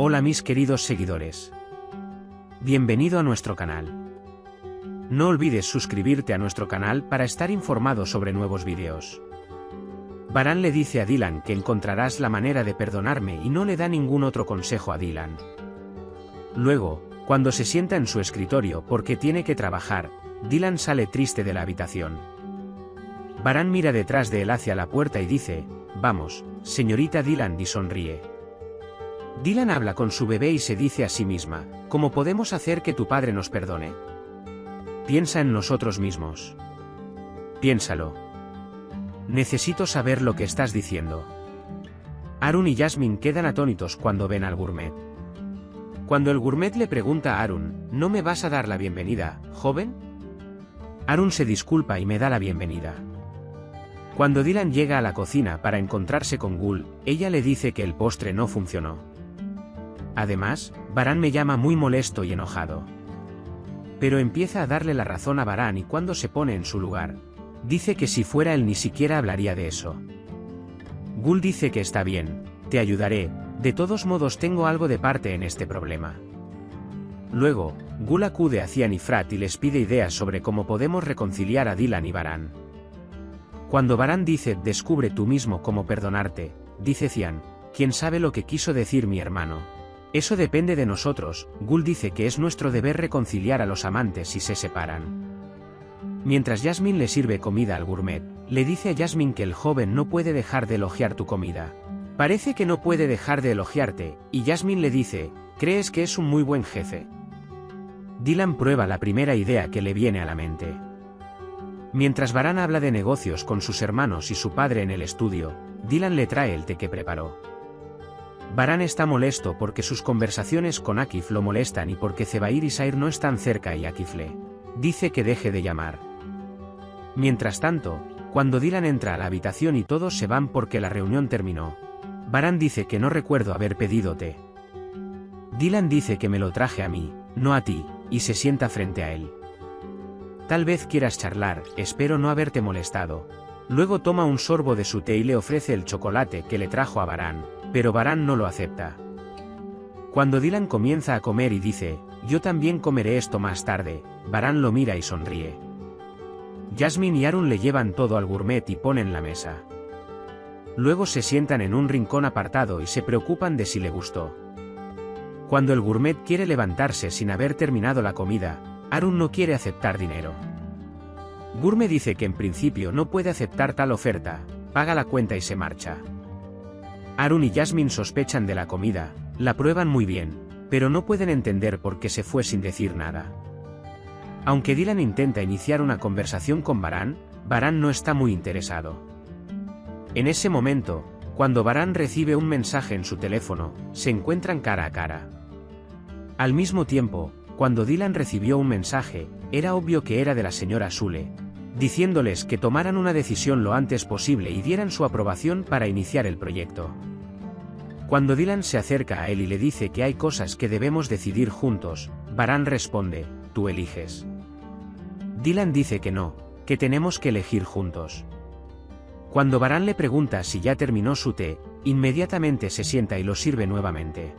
Hola mis queridos seguidores. Bienvenido a nuestro canal. No olvides suscribirte a nuestro canal para estar informado sobre nuevos vídeos. Varane le dice a Dylan que encontrarás la manera de perdonarme y no le da ningún otro consejo a Dylan. Luego, cuando se sienta en su escritorio porque tiene que trabajar, Dylan sale triste de la habitación. Varane mira detrás de él hacia la puerta y dice, «Vamos, señorita Dylan», y sonríe. Dylan habla con su bebé y se dice a sí misma, «¿Cómo podemos hacer que tu padre nos perdone? Piensa en nosotros mismos. Piénsalo. Necesito saber lo que estás diciendo». Arun y Jasmine quedan atónitos cuando ven al gourmet. Cuando el gourmet le pregunta a Arun, «¿No me vas a dar la bienvenida, joven?», Arun se disculpa y me da la bienvenida. Cuando Dylan llega a la cocina para encontrarse con Gul, ella le dice que el postre no funcionó. Además, Varane me llama muy molesto y enojado. Pero empieza a darle la razón a Varane y cuando se pone en su lugar, dice que si fuera él ni siquiera hablaría de eso. Gul dice que está bien, te ayudaré, de todos modos tengo algo de parte en este problema. Luego, Gul acude a Cian y Frat y les pide ideas sobre cómo podemos reconciliar a Dylan y Varane. Cuando Varane dice, descubre tú mismo cómo perdonarte, dice Cian, ¿quién sabe lo que quiso decir mi hermano? Eso depende de nosotros. Gul dice que es nuestro deber reconciliar a los amantes si se separan. Mientras Jasmine le sirve comida al gourmet, le dice a Jasmine que el joven no puede dejar de elogiar tu comida. Parece que no puede dejar de elogiarte, y Jasmine le dice, ¿crees que es un muy buen jefe? Dylan prueba la primera idea que le viene a la mente. Mientras Varane habla de negocios con sus hermanos y su padre en el estudio, Dylan le trae el té que preparó. Varane está molesto porque sus conversaciones con Akif lo molestan y porque Zebair y Sair no están cerca y Akif le dice que deje de llamar. Mientras tanto, cuando Dylan entra a la habitación y todos se van porque la reunión terminó, Varane dice que no recuerdo haber pedido té. Dylan dice que me lo traje a mí, no a ti, y se sienta frente a él. Tal vez quieras charlar, espero no haberte molestado. Luego toma un sorbo de su té y le ofrece el chocolate que le trajo a Varane, pero Varane no lo acepta. Cuando Dylan comienza a comer y dice, yo también comeré esto más tarde, Varane lo mira y sonríe. Jasmine y Arun le llevan todo al gourmet y ponen la mesa. Luego se sientan en un rincón apartado y se preocupan de si le gustó. Cuando el gourmet quiere levantarse sin haber terminado la comida, Arun no quiere aceptar dinero. Gourmet dice que en principio no puede aceptar tal oferta, paga la cuenta y se marcha. Arun y Jasmine sospechan de la comida, la prueban muy bien, pero no pueden entender por qué se fue sin decir nada. Aunque Dylan intenta iniciar una conversación con Varane, Varane no está muy interesado. En ese momento, cuando Varane recibe un mensaje en su teléfono, se encuentran cara a cara. Al mismo tiempo, cuando Dylan recibió un mensaje, era obvio que era de la señora Sule, diciéndoles que tomaran una decisión lo antes posible y dieran su aprobación para iniciar el proyecto. Cuando Dylan se acerca a él y le dice que hay cosas que debemos decidir juntos, Varane responde, tú eliges. Dylan dice que no, que tenemos que elegir juntos. Cuando Varane le pregunta si ya terminó su té, inmediatamente se sienta y lo sirve nuevamente.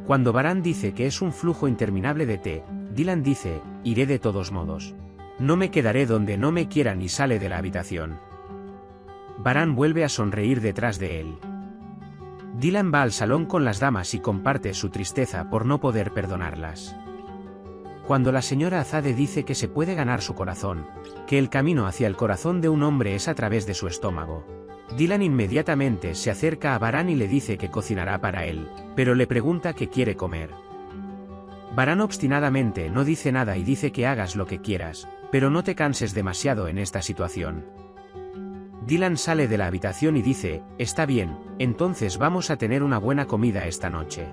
Cuando Varane dice que es un flujo interminable de té, Dylan dice, iré de todos modos. No me quedaré donde no me quieran y sale de la habitación. Varane vuelve a sonreír detrás de él. Dylan va al salón con las damas y comparte su tristeza por no poder perdonarlas. Cuando la señora Azade dice que se puede ganar su corazón, que el camino hacia el corazón de un hombre es a través de su estómago, Dylan inmediatamente se acerca a Varane y le dice que cocinará para él, pero le pregunta qué quiere comer. Varane obstinadamente no dice nada y dice que hagas lo que quieras, pero no te canses demasiado en esta situación. Dylan sale de la habitación y dice, está bien, entonces vamos a tener una buena comida esta noche.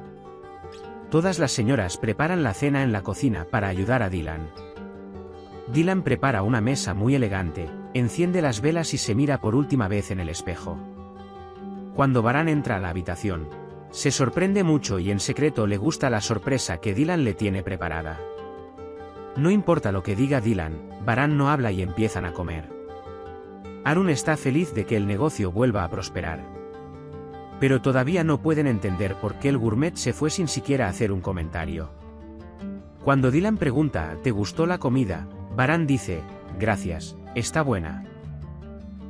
Todas las señoras preparan la cena en la cocina para ayudar a Dylan. Dylan prepara una mesa muy elegante, enciende las velas y se mira por última vez en el espejo. Cuando Varane entra a la habitación, se sorprende mucho y en secreto le gusta la sorpresa que Dylan le tiene preparada. No importa lo que diga Dylan, Varane no habla y empiezan a comer. Arun está feliz de que el negocio vuelva a prosperar. Pero todavía no pueden entender por qué el gourmet se fue sin siquiera hacer un comentario. Cuando Dylan pregunta, ¿te gustó la comida?, Baran dice, gracias, está buena.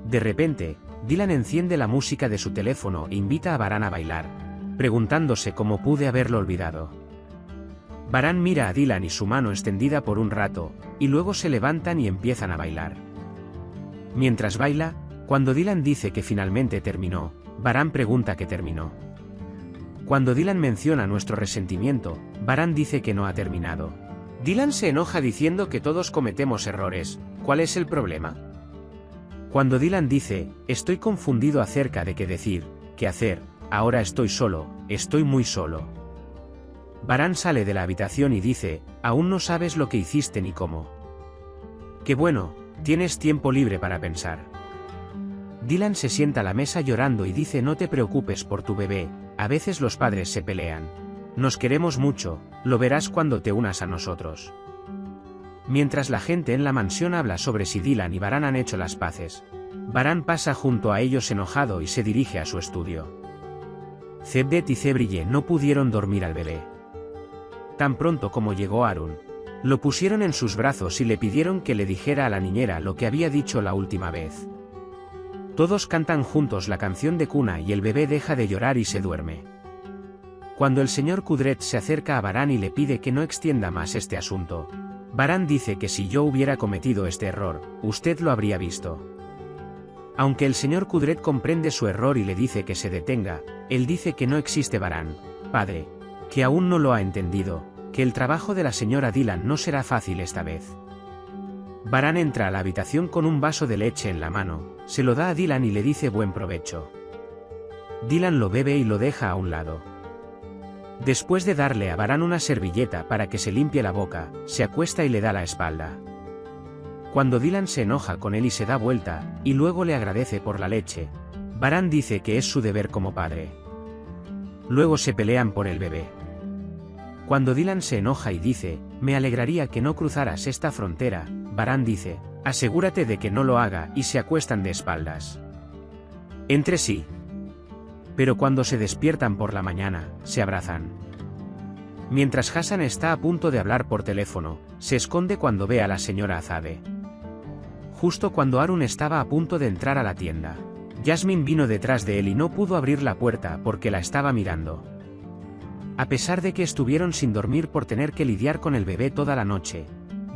De repente, Dylan enciende la música de su teléfono e invita a Baran a bailar, preguntándose cómo pude haberlo olvidado. Baran mira a Dylan y su mano extendida por un rato, y luego se levantan y empiezan a bailar. Mientras baila, cuando Dylan dice que finalmente terminó, Baran pregunta qué terminó. Cuando Dylan menciona nuestro resentimiento, Baran dice que no ha terminado. Dylan se enoja diciendo que todos cometemos errores, ¿cuál es el problema? Cuando Dylan dice, estoy confundido acerca de qué decir, qué hacer, ahora estoy solo, estoy muy solo. Baran sale de la habitación y dice, aún no sabes lo que hiciste ni cómo. Qué bueno, tienes tiempo libre para pensar. Dylan se sienta a la mesa llorando y dice, no te preocupes por tu bebé, a veces los padres se pelean. Nos queremos mucho, lo verás cuando te unas a nosotros. Mientras la gente en la mansión habla sobre si Dylan y Baran han hecho las paces, Baran pasa junto a ellos enojado y se dirige a su estudio. Cevdet y Cebrille no pudieron dormir al bebé. Tan pronto como llegó Arun, lo pusieron en sus brazos y le pidieron que le dijera a la niñera lo que había dicho la última vez. Todos cantan juntos la canción de cuna y el bebé deja de llorar y se duerme. Cuando el señor Kudret se acerca a Baran y le pide que no extienda más este asunto, Baran dice que si yo hubiera cometido este error, usted lo habría visto. Aunque el señor Kudret comprende su error y le dice que se detenga, él dice que no existe Baran, padre, que aún no lo ha entendido, que el trabajo de la señora Dylan no será fácil esta vez. Baran entra a la habitación con un vaso de leche en la mano, se lo da a Dylan y le dice buen provecho. Dylan lo bebe y lo deja a un lado. Después de darle a Baran una servilleta para que se limpie la boca, se acuesta y le da la espalda. Cuando Dylan se enoja con él y se da vuelta, y luego le agradece por la leche, Baran dice que es su deber como padre. Luego se pelean por el bebé. Cuando Dylan se enoja y dice, me alegraría que no cruzaras esta frontera, Baran dice, asegúrate de que no lo haga y se acuestan de espaldas. Entre sí. Pero cuando se despiertan por la mañana, se abrazan. Mientras Hassan está a punto de hablar por teléfono, se esconde cuando ve a la señora Azade. Justo cuando Arun estaba a punto de entrar a la tienda, Jasmine vino detrás de él y no pudo abrir la puerta porque la estaba mirando. A pesar de que estuvieron sin dormir por tener que lidiar con el bebé toda la noche,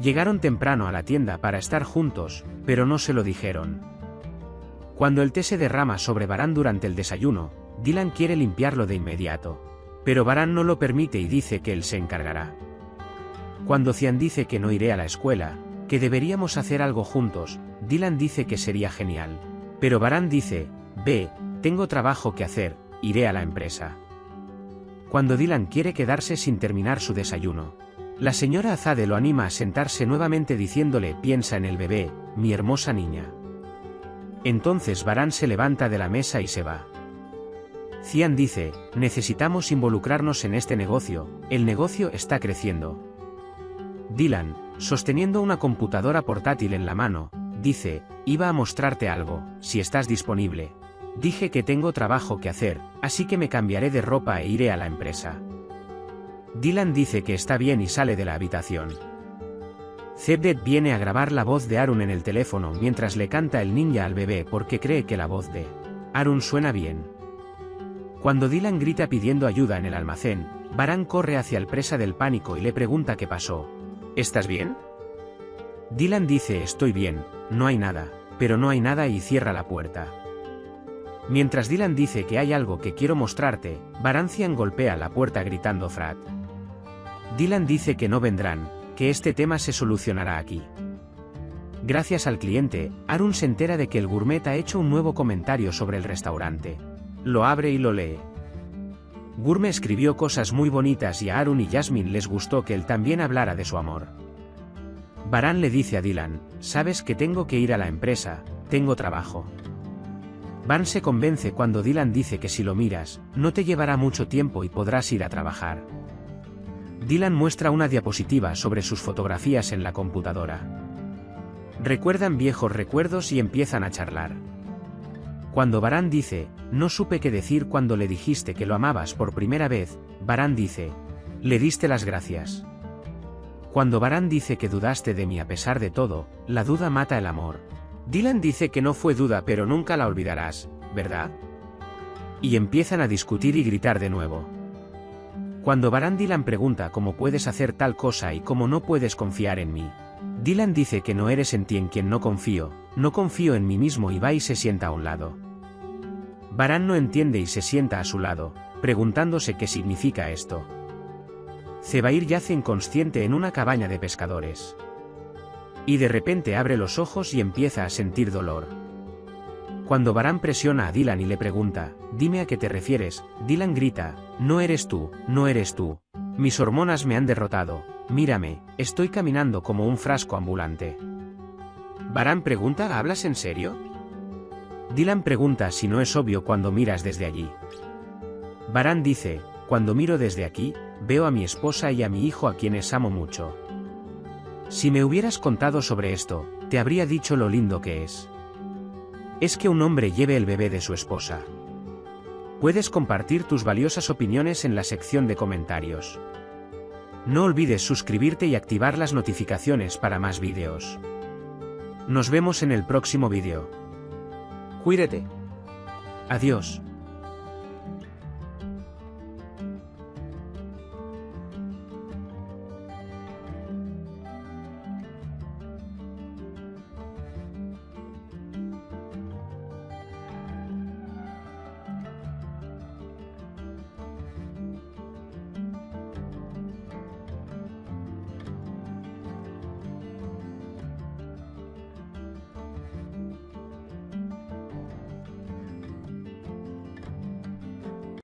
llegaron temprano a la tienda para estar juntos, pero no se lo dijeron. Cuando el té se derrama sobre Baran durante el desayuno, Dylan quiere limpiarlo de inmediato. Pero Baran no lo permite y dice que él se encargará. Cuando Cian dice que no iré a la escuela, que deberíamos hacer algo juntos, Dylan dice que sería genial. Pero Baran dice, ve, tengo trabajo que hacer, iré a la empresa. Cuando Dylan quiere quedarse sin terminar su desayuno, la señora Azade lo anima a sentarse nuevamente diciéndole, piensa en el bebé, mi hermosa niña. Entonces Baran se levanta de la mesa y se va. Cian dice, necesitamos involucrarnos en este negocio, el negocio está creciendo. Dylan, sosteniendo una computadora portátil en la mano, dice, iba a mostrarte algo, si estás disponible. Dije que tengo trabajo que hacer, así que me cambiaré de ropa e iré a la empresa. Dylan dice que está bien y sale de la habitación. Cevdet viene a grabar la voz de Arun en el teléfono mientras le canta el ninja al bebé porque cree que la voz de Arun suena bien. Cuando Dylan grita pidiendo ayuda en el almacén, Baran corre hacia el presa del pánico y le pregunta qué pasó. ¿Estás bien? Dylan dice estoy bien, no hay nada, pero no hay nada y cierra la puerta. Mientras Dylan dice que hay algo que quiero mostrarte, Barancian golpea la puerta gritando Frat. Dylan dice que no vendrán, que este tema se solucionará aquí. Gracias al cliente, Arun se entera de que el gourmet ha hecho un nuevo comentario sobre el restaurante. Lo abre y lo lee. Gourmet escribió cosas muy bonitas y a Arun y Jasmine les gustó que él también hablara de su amor. Baran le dice a Dylan, sabes que tengo que ir a la empresa, tengo trabajo. Van se convence cuando Dylan dice que si lo miras, no te llevará mucho tiempo y podrás ir a trabajar. Dylan muestra una diapositiva sobre sus fotografías en la computadora. Recuerdan viejos recuerdos y empiezan a charlar. Cuando Varane dice, no supe qué decir cuando le dijiste que lo amabas por primera vez, Varane dice, le diste las gracias. Cuando Varane dice que dudaste de mí a pesar de todo, la duda mata el amor. Dylan dice que no fue duda pero nunca la olvidarás, ¿verdad? Y empiezan a discutir y gritar de nuevo. Cuando Varane Dylan pregunta cómo puedes hacer tal cosa y cómo no puedes confiar en mí. Dylan dice que no eres en ti en quien no confío en mí mismo y va y se sienta a un lado. Varane no entiende y se sienta a su lado, preguntándose qué significa esto. Zebair yace inconsciente en una cabaña de pescadores. Y de repente abre los ojos y empieza a sentir dolor. Cuando Varane presiona a Dylan y le pregunta, dime a qué te refieres, Dylan grita, no eres tú, no eres tú. Mis hormonas me han derrotado, mírame, estoy caminando como un frasco ambulante. Varane pregunta, ¿hablas en serio? Dylan pregunta si no es obvio cuando miras desde allí. Varane dice, cuando miro desde aquí, veo a mi esposa y a mi hijo a quienes amo mucho. Si me hubieras contado sobre esto, te habría dicho lo lindo que es. Es que un hombre lleve el bebé de su esposa. Puedes compartir tus valiosas opiniones en la sección de comentarios. No olvides suscribirte y activar las notificaciones para más vídeos. Nos vemos en el próximo vídeo. Cuídate. Adiós.